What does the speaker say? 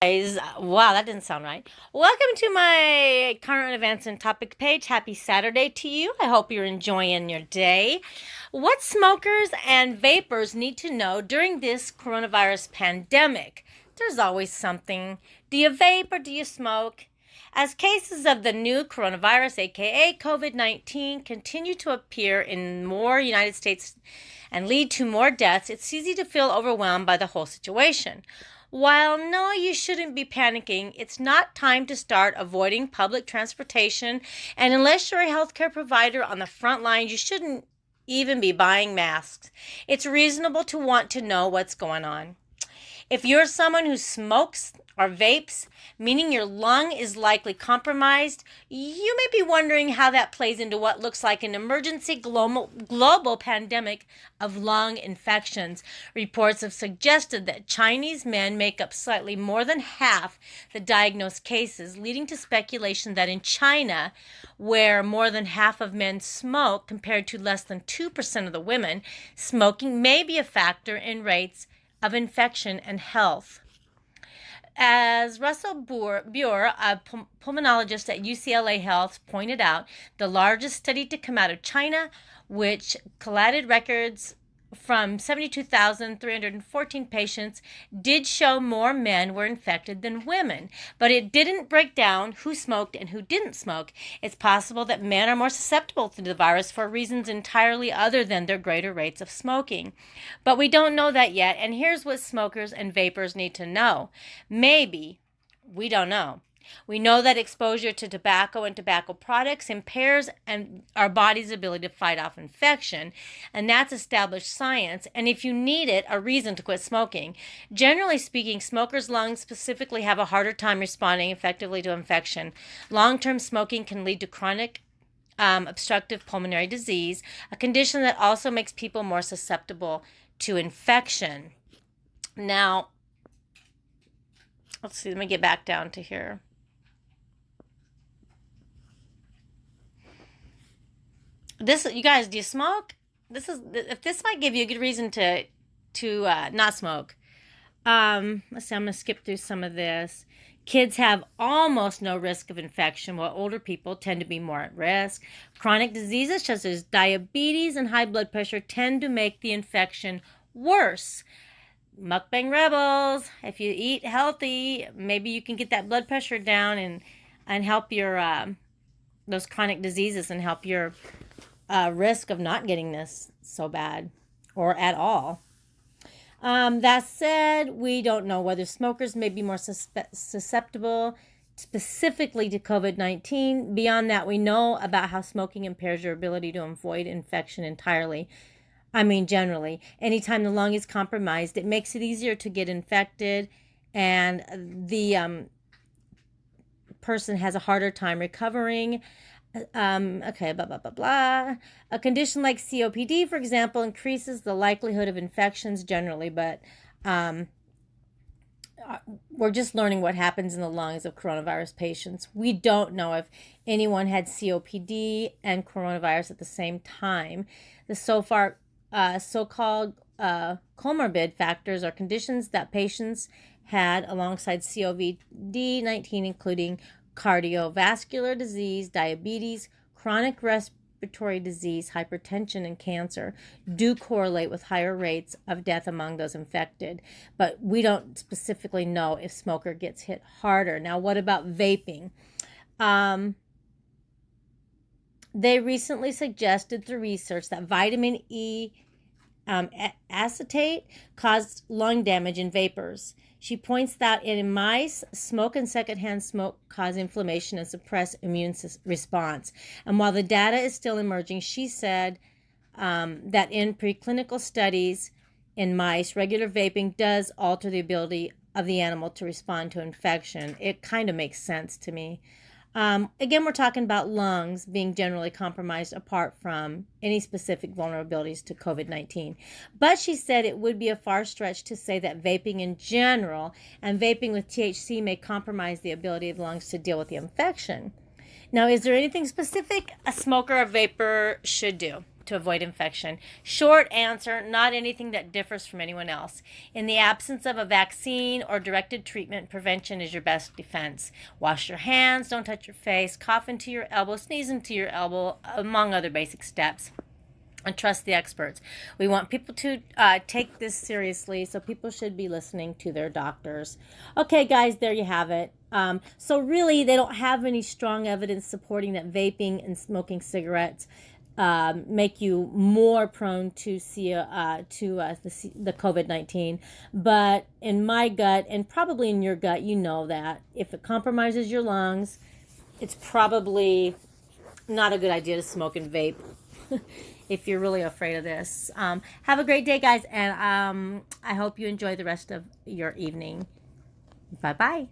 Guys, wow, that didn't sound right. Welcome to my current events and topic page. Happy Saturday to you. I hope you're enjoying your day. What smokers and vapors need to know during this coronavirus pandemic? There's always something. Do you vape or do you smoke? As cases of the new coronavirus, aka COVID-19, continue to appear in more United States and lead to more deaths, it's easy to feel overwhelmed by the whole situation. While no, you shouldn't be panicking, it's not time to start avoiding public transportation, and unless you're a healthcare provider on the front line, you shouldn't even be buying masks. It's reasonable to want to know what's going on. If you're someone who smokes or vapes, meaning your lung is likely compromised, you may be wondering how that plays into what looks like an emergency global pandemic of lung infections. Reports have suggested that Chinese men make up slightly more than half the diagnosed cases, leading to speculation that in China, where more than half of men smoke compared to less than 2% of the women, smoking may be a factor in rates of infection and health. As Russell Buer, a pulmonologist at UCLA Health, pointed out, the largest study to come out of China, which collated records from 72,314 patients, did show more men were infected than women, but it didn't break down who smoked and who didn't smoke. It's possible that men are more susceptible to the virus for reasons entirely other than their greater rates of smoking. But we don't know that yet, and here's what smokers and vapors need to know. Maybe, we don't know. We know that exposure to tobacco and tobacco products impairs our body's ability to fight off infection, and that's established science. And if you need it, a reason to quit smoking. Generally speaking, smokers' lungs specifically have a harder time responding effectively to infection. Long-term smoking can lead to chronic obstructive pulmonary disease, a condition that also makes people more susceptible to infection. Now, let's see, let me get back down to here. You guys, do you smoke? If this might give you a good reason to not smoke. Let's see, I'm gonna skip through some of this. Kids have almost no risk of infection, while older people tend to be more at risk. Chronic diseases such as diabetes and high blood pressure tend to make the infection worse. Mukbang rebels, if you eat healthy, maybe you can get that blood pressure down and help your those chronic diseases and help your risk of not getting this so bad or at all. That said, we don't know whether smokers may be more susceptible specifically to COVID-19. Beyond that, we know about how smoking impairs your ability to avoid infection entirely. I mean, generally, anytime the lung is compromised, it makes it easier to get infected, and the person has a harder time recovering. Okay, blah, blah, blah, blah. A condition like COPD, for example, increases the likelihood of infections generally, but we're just learning what happens in the lungs of coronavirus patients. We don't know if anyone had COPD and coronavirus at the same time. The so-called comorbid factors are conditions that patients had alongside COVID-19, including cardiovascular disease, diabetes, chronic respiratory disease, hypertension, and cancer do correlate with higher rates of death among those infected. But we don't specifically know if smoker gets hit harder. Now, what about vaping? They recently suggested through research that vitamin E acetate caused lung damage in vapors. She points that in mice, smoke and secondhand smoke cause inflammation and suppress immune response. And while the data is still emerging, she said that in preclinical studies in mice, regular vaping does alter the ability of the animal to respond to infection. It kind of makes sense to me. Again, we're talking about lungs being generally compromised apart from any specific vulnerabilities to COVID-19. But she said it would be a far stretch to say that vaping in general and vaping with THC may compromise the ability of the lungs to deal with the infection. Now, is there anything specific a smoker or vapor should do? to avoid infection. Short answer, not anything that differs from anyone else. In the absence of a vaccine or directed treatment, prevention is your best defense. Wash your hands, don't touch your face, cough into your elbow, sneeze into your elbow, among other basic steps. And trust the experts. We want people to take this seriously, so people should be listening to their doctors. Okay, guys, there you have it. So really, they don't have any strong evidence supporting that vaping and smoking cigarettes make you more prone to the COVID-19. But in my gut, and probably in your gut, you know that if it compromises your lungs, it's probably not a good idea to smoke and vape if you're really afraid of this. Have a great day, guys, and I hope you enjoy the rest of your evening. Bye-bye.